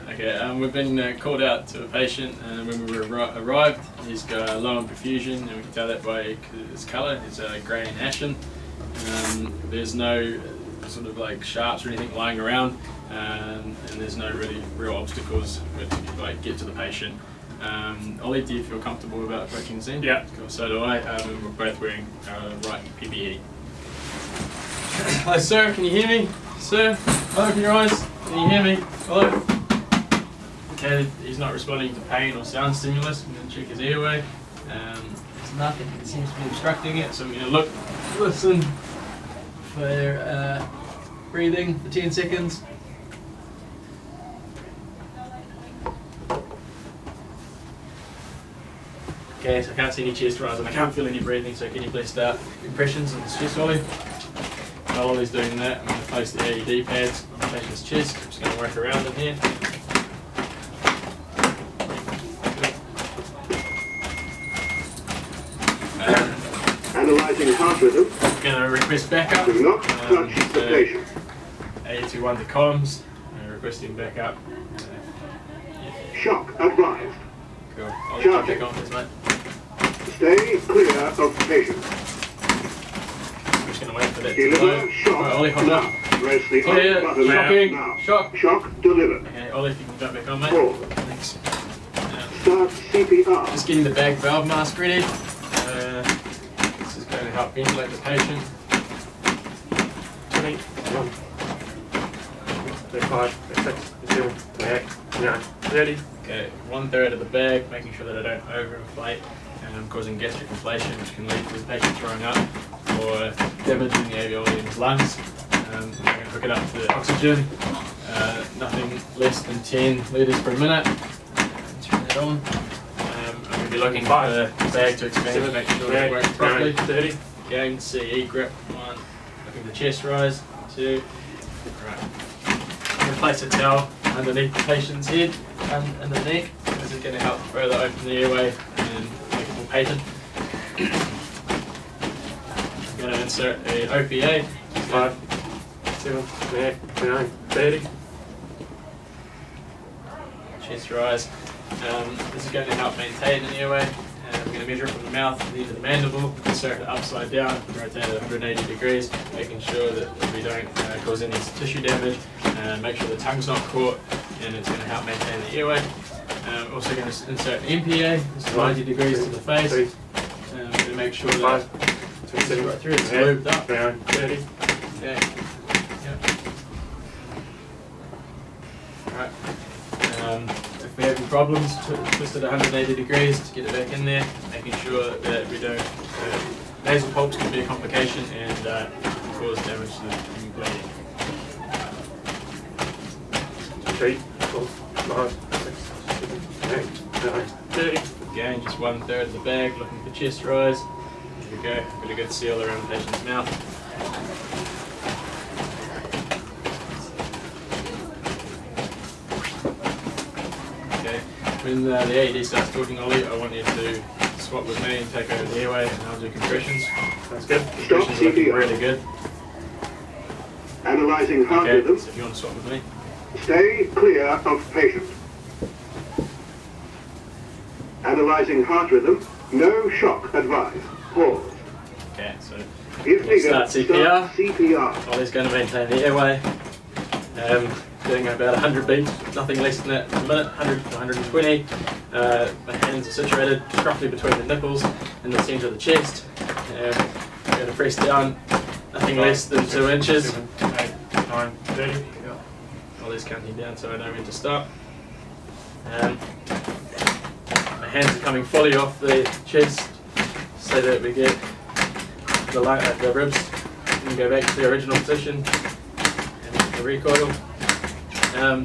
Okay, we've been called out to a patient, and when we arrived, he's got low on perfusion, and we can tell that by his colour. He's grey and ashen. There's no sort of like sharps or anything lying around, and there's no really real obstacles to like get to the patient. Ollie, do you feel comfortable about approaching the scene? Yeah. Cool. So do I. We're both wearing right PPE. Hello, sir. Can you hear me? Sir, open your eyes. Can you hear me? Hello. Okay, he's not responding to pain or sound stimulus. I'm going to check his airway. There's nothing that seems to be obstructing it, so I'm going to look, listen for breathing for 10 seconds. Okay, so I can't see any chest rise and I can't feel any breathing, so can you please start impressions on his chest, Ollie? While Ollie's doing that, I'm going to place the AED pads on the patient's chest. I'm just going to work around in here. Analyzing heart rhythm. I'm going to request backup. Do not touch the patient. A21 to comms. Requesting backup. Shock advised. Cool. I'll check back on this, mate. Stay clear of patient. I'm just going to wait for that to Deliver load. shock. Right, Ollie, hold up. Press the Clear. on button Shocking. now. Shock. Shock delivered. Okay, Ollie, if you can jump back on, mate. Pause. Thanks. Start CPR. Just getting the bag valve mask ready. This is going to help ventilate the patient. 20, 21, 25, 26, 27, 28, 29, 30. Okay, 1/3 of the bag, making sure that I don't overinflate, causing gastric inflation, which can lead to the patient throwing up or damaging the alveoli in his lungs. I'm going to hook it up to oxygen, nothing less than 10 litres per minute. Turn that on. I'm going to be looking for the bag to expand to make sure it works properly. 30. Again, CE grip, 1. Looking for chest rise, 2. Right. I'm going to place a towel underneath the patient's head and the neck. This is going to help further open the airway and make it more patent. I'm going to insert a OPA. 5, 7, 28, 29, 30. Chest rise. This is going to help maintain an airway. I'm going to measure it from the mouth to the end of the mandible, insert it upside down, rotate it 180 degrees, making sure that we don't cause any tissue damage, make sure the tongue's not caught, and it's going to help maintain the airway. Also going to insert an MPA, this is 90 degrees to the face, to make sure that it's right through, it's lubed up. 30. Okay. Yep. Alright. If we have any problems, twist it 180 degrees to get it back in there, making sure that we don't. Nasal pulps can be a complication and cause damage to the bleeding. 3, 4, 5, 6, 7, 8, 9, 30. Again, just 1/3 of the bag, looking for chest rise. There we go, got a good seal around the patient's mouth. When the AED starts talking, Ollie, I want you to swap with me and take over the airway, and I'll do compressions. That's good. Compressions are looking really good. Analyzing heart Okay, rhythm. so if you want to swap with me. Stay clear of patient. Analyzing heart rhythm. No shock advised. Pause. Okay, so If we'll needed, start CPR. CPR. Ollie's going to maintain the airway. Doing about 100 beats, nothing less than that per minute, 100 to 120. My hands are situated roughly between the nipples and the centre of the chest. I'm going to press down, nothing less than 2 inches. 7, 8, 9, 30. Ollie's counting down so I know when to stop. My hands are coming fully off the chest so that we get the ribs and go back to the original position and the recoil.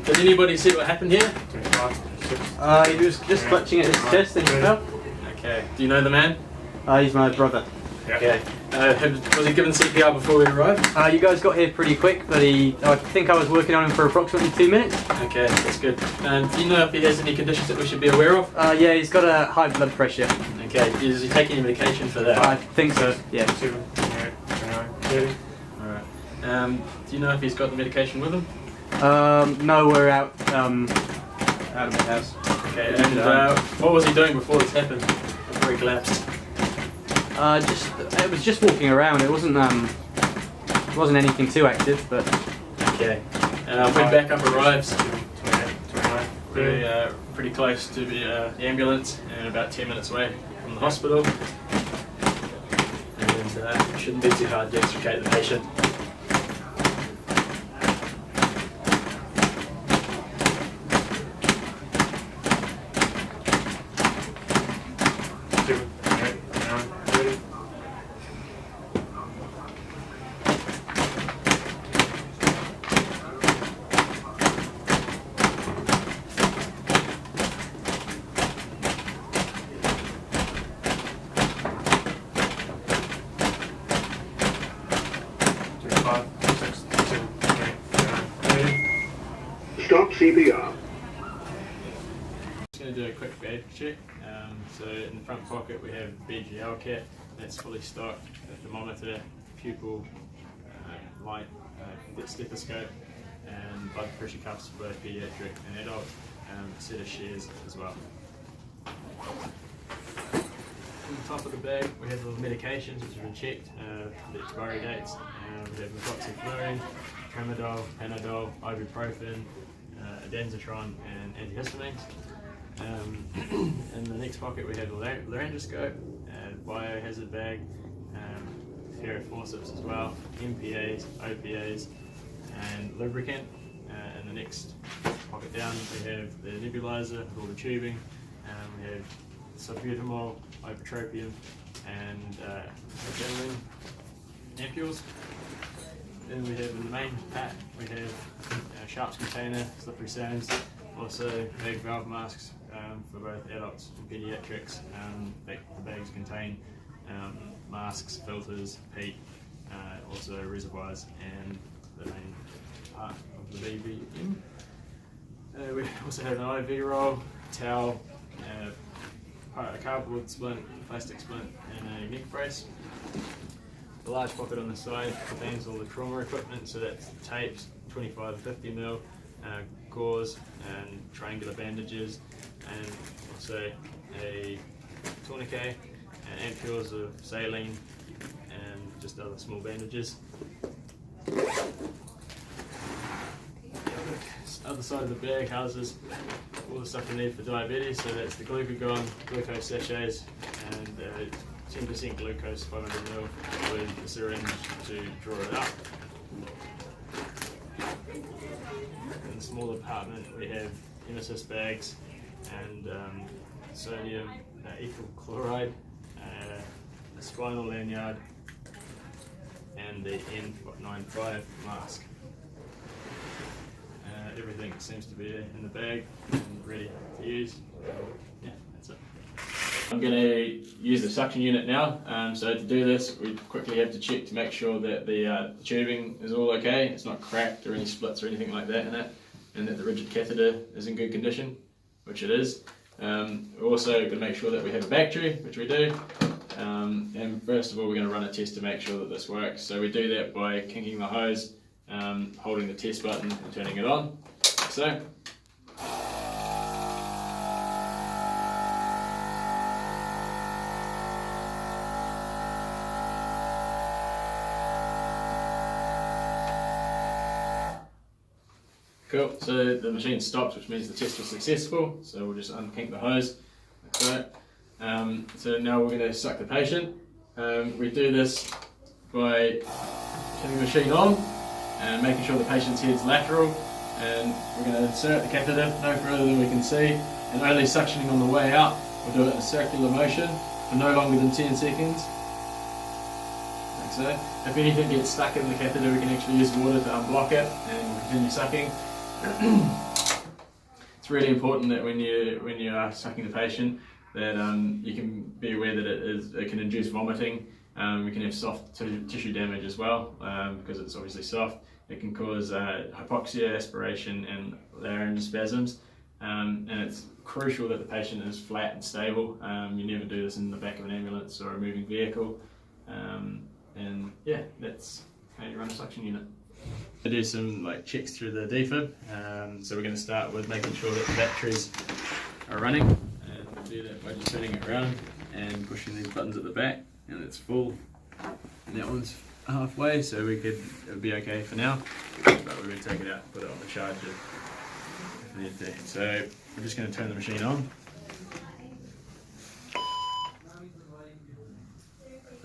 Did anybody see what happened here? 25, 6. He was just clutching at his chest and he fell. Okay. Do you know the man? He's my brother. Okay. Was he given CPR before we arrived? You guys got here pretty quick, but I think I was working on him for approximately 2 minutes. Okay, that's good. Do you know if he has any conditions that we should be aware of? Yeah, he's got a high blood pressure. Okay. Is he taking any medication for that? I think so, yeah. 7, 28, 29, 30. Alright. Do you know if he's got the medication with him? No, we're out out of my house. Okay, and what was he doing before this happened? Before he collapsed? It was just walking around. It wasn't anything too active, but Okay. When backup arrives, we're pretty close to the ambulance and about 10 minutes away from the hospital. And it shouldn't be too hard to extricate the patient. Stop CPR. Just going to do a quick bag check. So in the front pocket we have BGL kit that's fully stocked, a thermometer, pupil, light, stethoscope, and blood pressure cuffs for both pediatric and adult, a set of shears as well. On the top of the bag we have the medications which have been checked for the expiry dates. We have methoxyflurine, tramadol, panadol, ibuprofen, densitron and antihistamines. In the next pocket we have a laryngoscope, biohazard bag, pair of forceps as well, MPAs, OPAs and lubricant. In the next pocket down we have the nebulizer with all the tubing, we have salbutamol, ibupropium and adrenaline ampules. Then we have in the main pack we have sharps container, slippery sands, also bag valve masks for both adults and pediatrics. The bags contain masks, filters, peat, also reservoirs and the main part of the BVM. We also have an IV roll, towel, a cardboard splint, plastic splint and a neck brace. The large pocket on the side contains all the trauma equipment, so that's tapes, 25 to 50mm, gauze and triangular bandages, and also a tourniquet and ampules of saline and just other small bandages. The other side of the bag houses all the stuff you need for diabetes, so that's the glucagon, glucose sachets and 10% glucose 500ml with a syringe to draw it up. In the smaller compartment we have emesis bags and sodium ethyl chloride, a spinal lanyard and the N95 mask. Everything seems to be in the bag and ready to use. Yeah, that's it. I'm going to use the suction unit now. So to do this, we quickly have to check to make sure that the tubing is all okay. It's not cracked or any splits or anything like that in it, and that the rigid catheter is in good condition, which it is. We're also going to make sure that we have a battery, which we do. And first of all, we're going to run a test to make sure that this works. So we do that by kinking the hose, holding the test button and turning it on. So. Cool, so the machine stops, which means the test was successful. So we'll just unkink the hose, like that. So now we're going to suck the patient. We do this by turning the machine on and making sure the patient's head's lateral. And we're going to insert the catheter no further than we can see, and only suctioning on the way out. We'll do it in a circular motion for no longer than 10 seconds. Like so. If anything gets stuck in the catheter, we can actually use water to unblock it and continue sucking. It's really important that when you are sucking the patient, that you can be aware that it can induce vomiting. We can have soft tissue damage as well, because it's obviously soft. It can cause hypoxia, aspiration and laryngospasms, and it's crucial that the patient is flat and stable. You never do this in the back of an ambulance or a moving vehicle, and yeah, that's how you run a suction unit. I do some checks through the defib. So we're going to start with making sure that the batteries are running, and we'll do that by just turning it around and pushing these buttons at the back, and it's full. And that one's halfway, so it would be okay for now, but we're going to take it out and put it on the charger if need to. So we're just going to turn the machine on.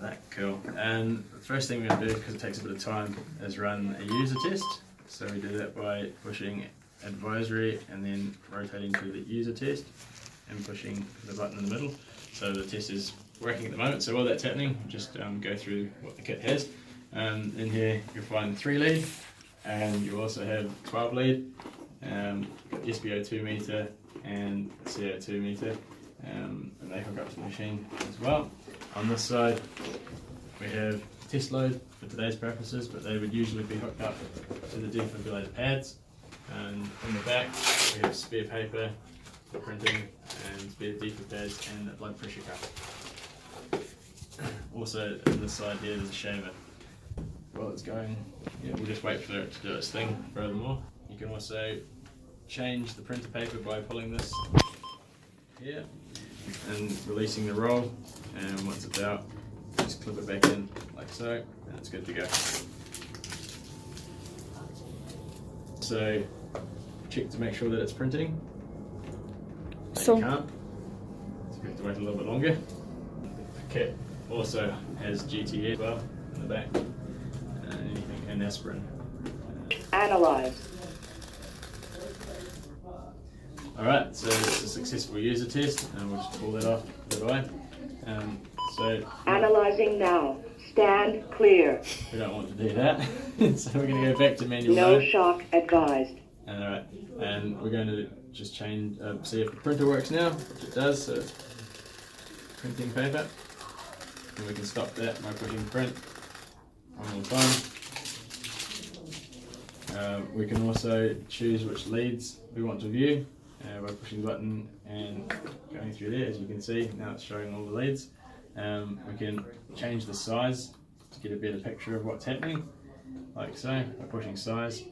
Right, cool. And the first thing we're going to do, because it takes a bit of time, is run a user test. So we do that by pushing advisory and then rotating to the user test and pushing the button in the middle. So the test is working at the moment. So while that's happening, just go through what the kit has. In here you'll find 3 lead, and you also have 12 lead, SpO2 meter and CO2 meter, and they hook up to the machine as well. On this side we have test load for today's purposes, but they would usually be hooked up to the defibrillator pads. And in the back we have spare paper for printing and spare defib pads and a blood pressure cuff. Also on this side here there's a shaver. While it's going, we'll just wait for it to do its thing. Furthermore, you can also change the printer paper by pulling this here and releasing the roll, and once it's out, just clip it back in like so, and it's good to go. So check to make sure that it's printing. So you can't, so you have to wait a little bit longer. The kit also has GTE as well in the back, and aspirin. Analyze. Alright, so it's a successful user test, and we'll just pull that off, put it away. Analyzing now. Stand clear. We don't want to do that, so we're going to go back to manual No mode. shock advised. Alright, and we're going to just change, see if the printer works now, which it does, so it's printing paper. And we can stop that by pushing print one more time. We can also choose which leads we want to view by pushing the button and going through there. As you can see, now it's showing all the leads. We can change the size to get a better picture of what's happening, like so, by pushing size.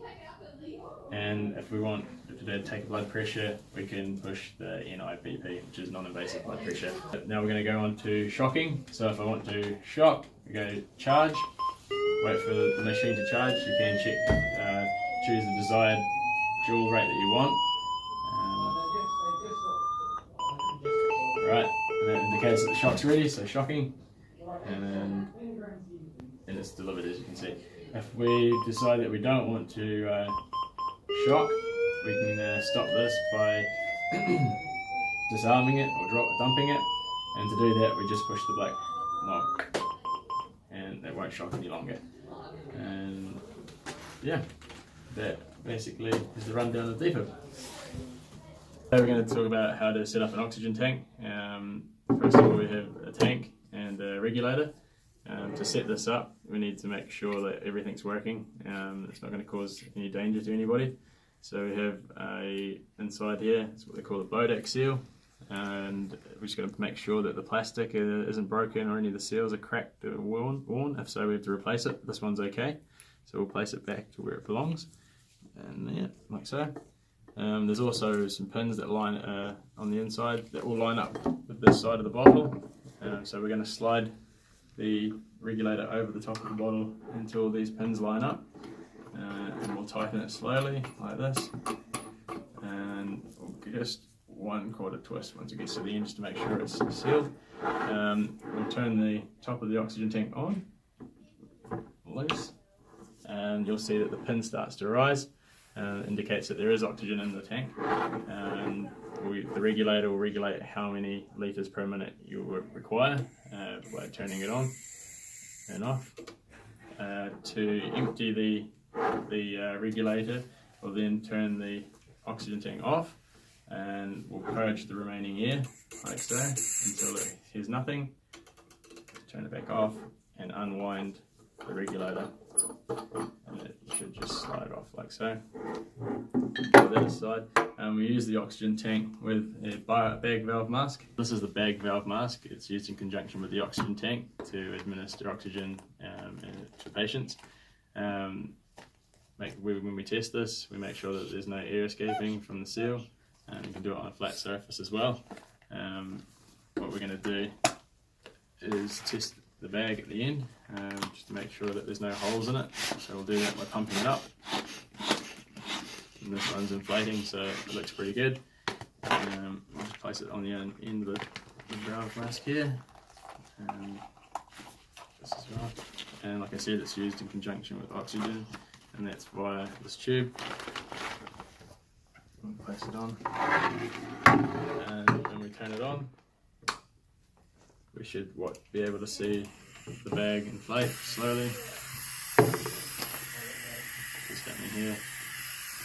And if we want to take a blood pressure, we can push the NIBP, which is non-invasive blood pressure. Now we're going to go on to shocking. So if I want to shock, we go to charge, wait for the machine to charge. You can choose the desired joule rate that you want. Right, and that indicates that the shock's ready, so shocking, and it's delivered, as you can see. If we decide that we don't want to shock, we can stop this by disarming it or dumping it, and to do that we just push the black knob and that won't shock any longer. And yeah, that basically is the rundown of defib. Today we're going to talk about how to set up an oxygen tank. First of all, we have a tank and a regulator. To set this up, we need to make sure that everything's working. It's not going to cause any danger to anybody. So we have inside here, it's what they call a Bodak seal, and we're just going to make sure that the plastic isn't broken or any of the seals are cracked or worn. If so, we have to replace it. This one's okay, so we'll place it back to where it belongs, and yeah, like so. There's also some pins that line on the inside that will line up with this side of the bottle. So we're going to slide the regulator over the top of the bottle until these pins line up, and we'll tighten it slowly like this, and we'll just 1/4 twist once it gets to the end just to make sure it's sealed. We'll turn the top of the oxygen tank on, loose, and you'll see that the pin starts to rise. Indicates that there is oxygen in the tank, and the regulator will regulate how many litres per minute you require by turning it on and off. To empty the regulator, we'll then turn the oxygen tank off, and we'll purge the remaining air like so until it hears nothing. Turn it back off and unwind the regulator, and it should just slide off like so. Put that aside. We use the oxygen tank with a bag valve mask. This is the bag valve mask. It's used in conjunction with the oxygen tank to administer oxygen to patients. when we test this, we make sure that there's no air escaping from the seal, and you can do it on a flat surface as well. What we're going to do is test the bag at the end, just to make sure that there's no holes in it. So we'll do that by pumping it up. And this one's inflating, so it looks pretty good. I'll just place it on the end of the barrel flask here. This as well. And like I said, it's used in conjunction with oxygen, and that's via this tube. We'll place it on, and when we turn it on, we should be able to see the bag inflate slowly. Just happening here,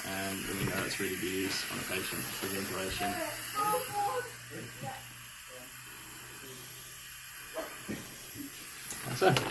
and then we know it's ready to be used on a patient for ventilation. That's it.